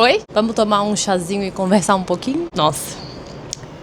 Oi? Vamos tomar um chazinho e conversar um pouquinho? Nossa,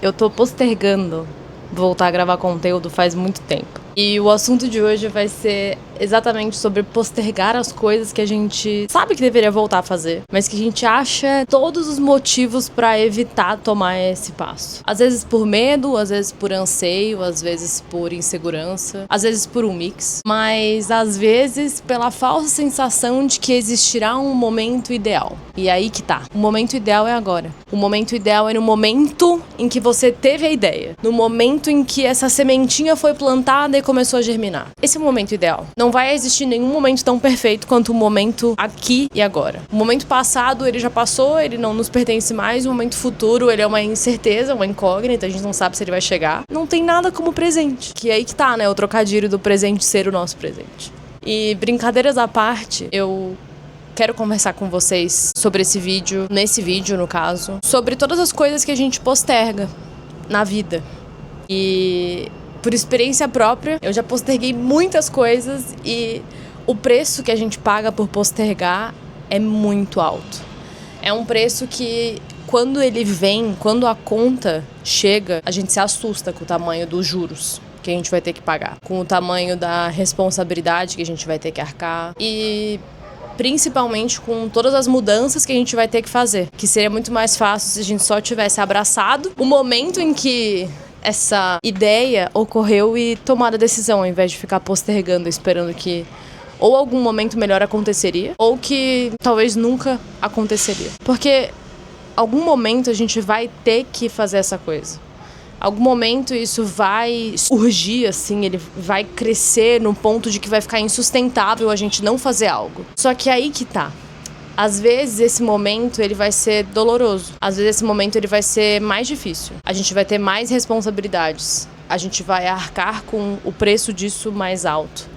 eu tô postergando voltar a gravar conteúdo faz muito tempo. E o assunto de hoje vai ser exatamente sobre postergar as coisas que a gente sabe que deveria voltar a fazer, mas que a gente acha todos os motivos pra evitar tomar esse passo. Às vezes por medo, às vezes por anseio, às vezes por insegurança, às vezes por um mix, mas às vezes pela falsa sensação de que existirá um momento ideal. E aí que tá. O momento ideal é agora. O momento ideal é no momento em que você teve a ideia. No momento em que essa sementinha foi plantada e começou a germinar. Esse é o momento ideal. Não vai existir nenhum momento tão perfeito quanto o momento aqui e agora. O momento passado, ele já passou, ele não nos pertence mais. O momento futuro, ele é uma incerteza, uma incógnita, a gente não sabe se ele vai chegar. Não tem nada como presente. Que é aí que tá, né? O trocadilho do presente ser o nosso presente. E brincadeiras à parte, eu quero conversar com vocês sobre esse vídeo, nesse vídeo, no caso, sobre todas as coisas que a gente posterga na vida. E por experiência própria, eu já posterguei muitas coisas e o preço que a gente paga por postergar é muito alto. É um preço que, quando ele vem, quando a conta chega, a gente se assusta com o tamanho dos juros que a gente vai ter que pagar, com o tamanho da responsabilidade que a gente vai ter que arcar e principalmente com todas as mudanças que a gente vai ter que fazer, que seria muito mais fácil se a gente só tivesse abraçado o momento em que essa ideia ocorreu e tomado a decisão, ao invés de ficar postergando, esperando que ou algum momento melhor aconteceria, ou que talvez nunca aconteceria. Porque algum momento a gente vai ter que fazer essa coisa. Algum momento isso vai surgir, assim, ele vai crescer no ponto de que vai ficar insustentável a gente não fazer algo. Só que aí que tá. Às vezes esse momento ele vai ser doloroso. Às vezes esse momento ele vai ser mais difícil. A gente vai ter mais responsabilidades. A gente vai arcar com o preço disso mais alto.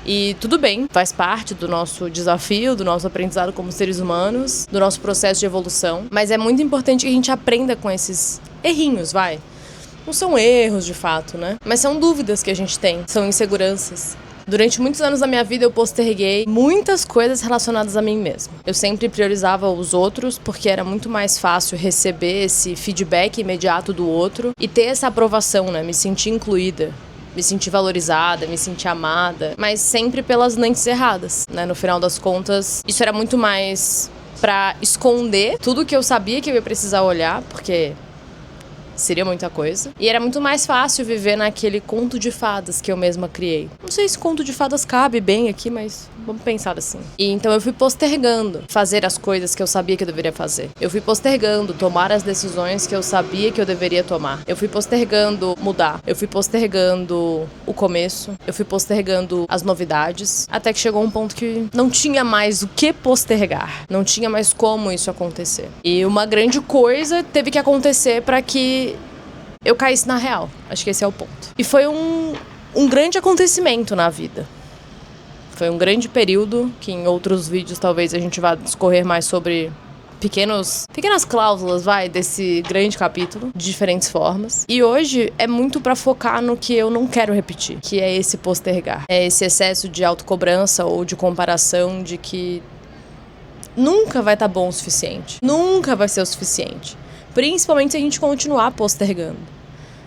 E tudo bem, faz parte do nosso desafio, do nosso aprendizado como seres humanos, do nosso processo de evolução. Mas é muito importante que a gente aprenda com esses errinhos, vai. Não são erros de fato, né? Mas são dúvidas que a gente tem, são inseguranças. Durante muitos anos da minha vida eu posterguei muitas coisas relacionadas a mim mesma. Eu sempre priorizava os outros porque era muito mais fácil receber esse feedback imediato do outro e ter essa aprovação, né? Me sentir incluída, me sentir valorizada, me sentir amada, mas sempre pelas lentes erradas, né? No final das contas, isso era muito mais pra esconder tudo que eu sabia que eu ia precisar olhar, porque seria muita coisa. E era muito mais fácil viver naquele conto de fadas que eu mesma criei. Não sei se conto de fadas cabe bem aqui, mas vamos pensar assim. E então eu fui postergando fazer as coisas que eu sabia que eu deveria fazer. Eu fui postergando tomar as decisões que eu sabia que eu deveria tomar. Eu fui postergando mudar. Eu fui postergando o começo. Eu fui postergando as novidades. Até que chegou um ponto que não tinha mais o que postergar. Não tinha mais como isso acontecer. E uma grande coisa teve que acontecer para que eu caísse na real. Acho que esse é o ponto. E foi um grande acontecimento na vida. Foi um grande período que em outros vídeos talvez a gente vá discorrer mais sobre pequenas cláusulas, desse grande capítulo, de diferentes formas. E hoje é muito pra focar no que eu não quero repetir, que é esse postergar. É esse excesso de autocobrança ou de comparação de que nunca vai estar bom o suficiente. Nunca vai ser o suficiente. Principalmente se a gente continuar postergando.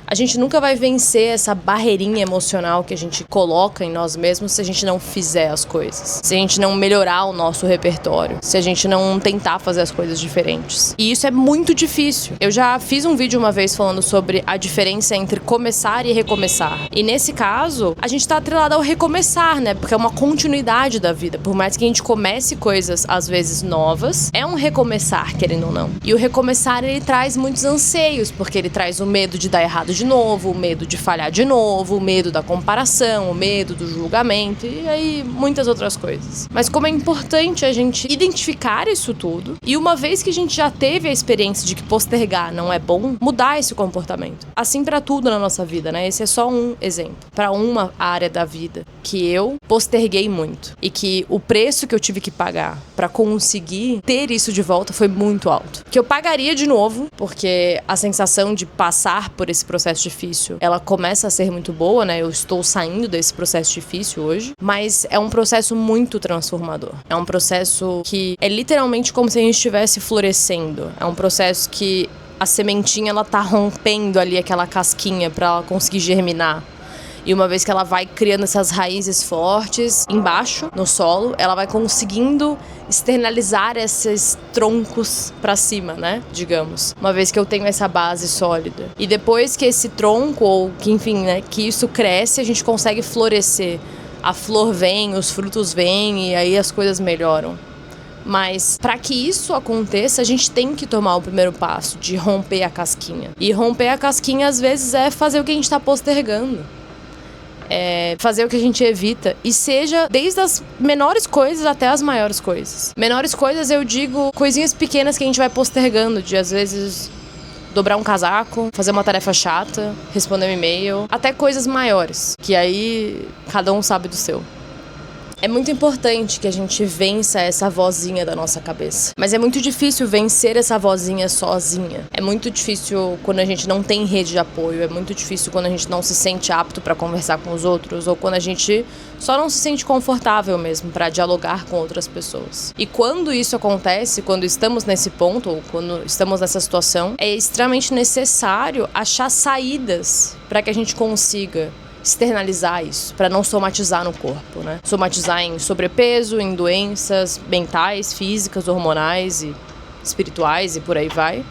A gente nunca vai vencer essa barreirinha emocional que a gente coloca em nós mesmos se a gente não fizer as coisas. Se a gente não melhorar o nosso repertório. Se a gente não tentar fazer as coisas diferentes. E isso é muito difícil. Eu já fiz um vídeo uma vez falando sobre a diferença entre começar e recomeçar. E nesse caso, a gente tá atrelado ao recomeçar, né? Porque é uma continuidade da vida. Por mais que a gente comece coisas, às vezes, novas, é um recomeçar, querendo ou não. E o recomeçar, ele traz muitos anseios, porque ele traz o medo de dar errado de novo, o medo de falhar de novo, o medo da comparação, o medo do julgamento e aí muitas outras coisas. Mas como é importante a gente identificar isso tudo e uma vez que a gente já teve a experiência de que postergar não é bom, mudar esse comportamento. Assim pra tudo na nossa vida, né? Esse é só um exemplo. Pra uma área da vida que eu posterguei muito e que o preço que eu tive que pagar pra conseguir ter isso de volta foi muito alto. Que eu pagaria de novo, porque a sensação de passar por esse processo processo difícil, ela começa a ser muito boa, né? Eu estou saindo desse processo difícil hoje, mas é um processo muito transformador. É um processo que é literalmente como se a gente estivesse florescendo. É um processo que a sementinha, ela tá rompendo ali aquela casquinha pra ela conseguir germinar. E uma vez que ela vai criando essas raízes fortes embaixo, no solo, ela vai conseguindo externalizar esses troncos pra cima, né? Digamos. Uma vez que eu tenho essa base sólida. E depois que esse tronco, ou que enfim, né, que isso cresce, a gente consegue florescer. A flor vem, os frutos vêm e aí as coisas melhoram. Mas para que isso aconteça, a gente tem que tomar o primeiro passo de romper a casquinha. E romper a casquinha, às vezes, é fazer o que a gente tá postergando. É fazer o que a gente evita. E seja desde as menores coisas até as maiores coisas. Menores coisas, eu digo coisinhas pequenas que a gente vai postergando. De, às vezes, dobrar um casaco, fazer uma tarefa chata, responder um e-mail. Até coisas maiores, que aí cada um sabe do seu. É muito importante que a gente vença essa vozinha da nossa cabeça. Mas é muito difícil vencer essa vozinha sozinha. É muito difícil quando a gente não tem rede de apoio. É muito difícil quando a gente não se sente apto para conversar com os outros. Ou quando a gente só não se sente confortável mesmo para dialogar com outras pessoas. E quando isso acontece, quando estamos nesse ponto, ou quando estamos nessa situação, é extremamente necessário achar saídas para que a gente consiga externalizar isso, para não somatizar no corpo, né? Somatizar em sobrepeso, em doenças mentais, físicas, hormonais e espirituais e por aí vai.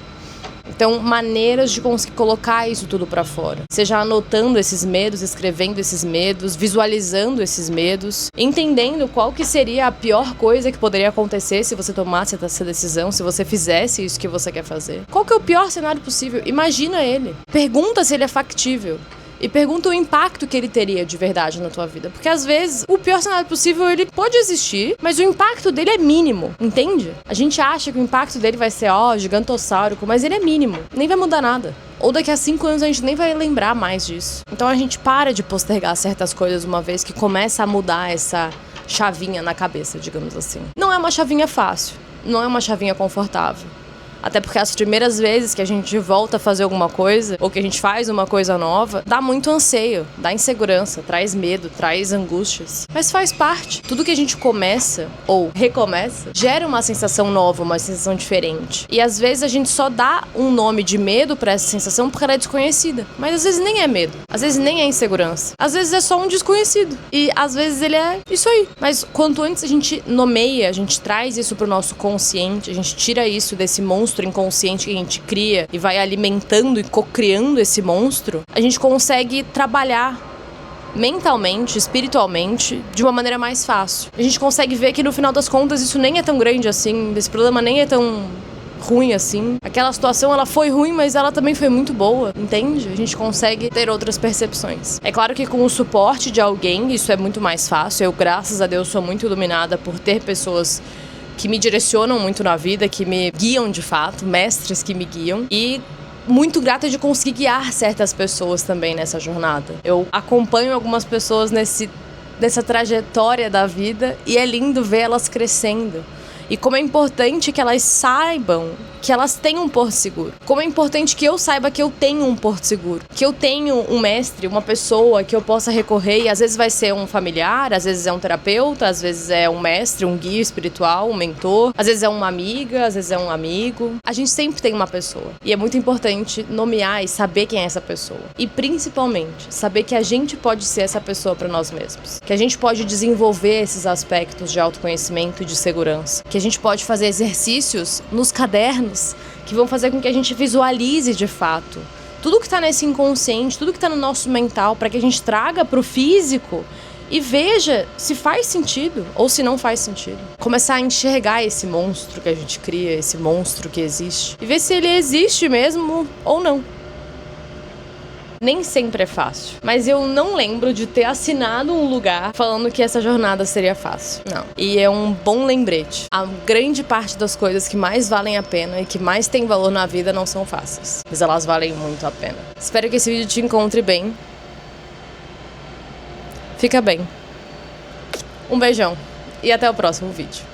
Então, maneiras de conseguir colocar isso tudo para fora. Seja anotando esses medos, escrevendo esses medos, visualizando esses medos, entendendo qual que seria a pior coisa que poderia acontecer se você tomasse essa decisão, se você fizesse isso que você quer fazer. Qual que é o pior cenário possível? Imagina ele. Pergunta se ele é factível. E pergunta o impacto que ele teria de verdade na tua vida. Porque às vezes o pior cenário possível ele pode existir, mas o impacto dele é mínimo, entende? A gente acha que o impacto dele vai ser, gigantossáurico, mas ele é mínimo. Nem vai mudar nada. Ou daqui a 5 anos a gente nem vai lembrar mais disso. Então a gente para de postergar certas coisas uma vez que começa a mudar essa chavinha na cabeça, digamos assim. Não é uma chavinha fácil, não é uma chavinha confortável. Até porque as primeiras vezes que a gente volta a fazer alguma coisa, ou que a gente faz uma coisa nova, dá muito anseio, dá insegurança, traz medo, traz angústias. Mas faz parte. Tudo que a gente começa, ou recomeça, gera uma sensação nova, uma sensação diferente. E às vezes a gente só dá um nome de medo pra essa sensação porque ela é desconhecida. Mas às vezes nem é medo, às vezes nem é insegurança. Às vezes é só um desconhecido. E às vezes ele é isso aí. Mas quanto antes a gente nomeia, a gente traz isso pro nosso consciente, a gente tira isso desse monstro inconsciente que a gente cria e vai alimentando e cocriando esse monstro, a gente consegue trabalhar mentalmente, espiritualmente, de uma maneira mais fácil. A gente consegue ver que no final das contas isso nem é tão grande assim, esse problema nem é tão ruim assim. Aquela situação, ela foi ruim, mas ela também foi muito boa, entende? A gente consegue ter outras percepções. É claro que com o suporte de alguém, isso é muito mais fácil. Eu, graças a Deus, sou muito iluminada por ter pessoas que me direcionam muito na vida, que me guiam de fato, mestres que me guiam. E muito grata de conseguir guiar certas pessoas também nessa jornada. Eu acompanho algumas pessoas nessa trajetória da vida e é lindo ver elas crescendo. E como é importante que elas saibam que elas têm um porto seguro. Como é importante que eu saiba que eu tenho um porto seguro. Que eu tenho um mestre, uma pessoa que eu possa recorrer. E às vezes vai ser um familiar, às vezes é um terapeuta, às vezes é um mestre, um guia espiritual, um mentor. Às vezes é uma amiga, às vezes é um amigo. A gente sempre tem uma pessoa. E é muito importante nomear e saber quem é essa pessoa. E principalmente, saber que a gente pode ser essa pessoa para nós mesmos. Que a gente pode desenvolver esses aspectos de autoconhecimento e de segurança. Que a gente pode fazer exercícios nos cadernos que vão fazer com que a gente visualize de fato tudo que tá nesse inconsciente, tudo que tá no nosso mental, para que a gente traga pro físico e veja se faz sentido ou se não faz sentido. Começar a enxergar esse monstro que a gente cria, esse monstro que existe, e ver se ele existe mesmo ou não. Nem sempre é fácil, mas eu não lembro de ter assinado um lugar falando que essa jornada seria fácil. Não. E é um bom lembrete. A grande parte das coisas que mais valem a pena e que mais tem valor na vida não são fáceis, mas elas valem muito a pena. Espero que esse vídeo te encontre bem. Fica bem. Um beijão e até o próximo vídeo.